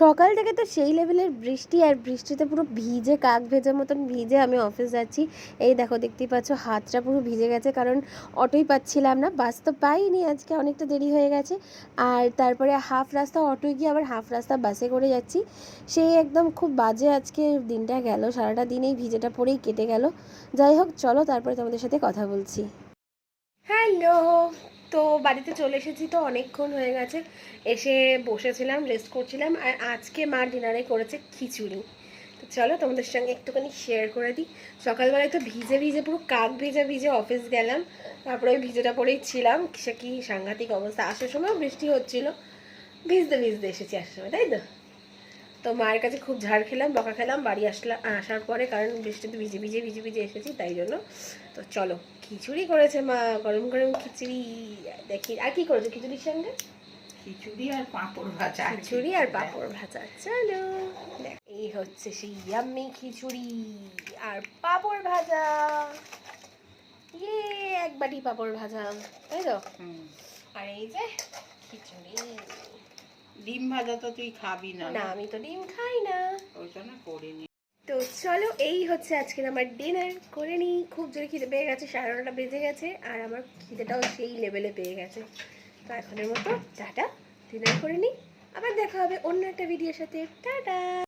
সকাল থেকে তো সেই লেভেলের বৃষ্টি, আর বৃষ্টিতে পুরো ভিজে কাক ভেজার মতন ভিজে আমি অফিস যাচ্ছি। এই দেখো দেখতেই পাচ্ছ হাতটা পুরো ভিজে গেছে, কারণ অটোই পাচ্ছিলাম না, বাস তো পাইনি, আজকে অনেকটা দেরি হয়ে গেছে। আর তারপরে হাফ রাস্তা অটোয় গিয়ে আবার হাফ রাস্তা বাসে করে যাচ্ছি। সেই একদম খুব বাজে আজকে দিনটা গেল, সারাটা দিন এই ভিজেটা পড়েই কেটে গেল। যাই হোক, চলো তারপরে তোমাদের সাথে কথা বলছি। হ্যালো, তো বাড়িতে চলে এসেছি, তো অনেকক্ষণ হয়ে গেছে। এসে বসেছিলাম, রেস্ট করছিলাম। আর আজকে মা ডিনারে করেছে খিচুড়ি। তো চলো তোমাদের সঙ্গে একটুখানি শেয়ার করে দিই। সকালবেলায় তো ভিজে ভিজে পুরো কাক ভিজে ভিজে অফিস গেলাম, তারপরে ওই ভিজেটা পরেই ছিলাম। সে কি সাংঘাতিক অবস্থা, আসার সময়ও বৃষ্টি হচ্ছিল, ভিজতে ভিজতে এসেছি আসার সময়, তাই তো। তো মায়ের কাছে খুব ঝাড় খেলাম, বকা খেলাম বাড়ি আসার পরে, কারণ বৃষ্টিতে ভিজে ভিজে ভিজে ভিজে এসেছি তাই জন্য। তো চলো, খিচুড়ি করেছে মা, গরম গরম খিচুড়ি। দেখি আর কি করেছে খিচুড়ির সঙ্গে? খিচুড়ি আর পাঁপড় ভাজা। খিচুড়ি আর পাঁপড় ভাজা। চলো দেখ, এই হচ্ছে সেই ইয়াম্মি খিচুড়ি আর পাঁপড় ভাজা। ইয়ে, এক বাটি পাঁপড় ভাজা, তাই তো। আর এই যে খিচুড়ি। ডিম ভাজা তো তুই খাবি না। না, আমি তো ডিম খাই না, ওই জন্য করিনি। তো চলো, এই হচ্ছে আজকের আমার ডিনার করে নিই। খুব জোরে খিদে পেয়ে গেছে, 9:30 বেজে গেছে, আর আমার খিদেটাও সেই লেভেলে পেয়ে গেছে। তো এখনের মতো টাটা, ডিনার করে নিই। আবার দেখা হবে অন্য একটা ভিডিওর সাথে। টাটা।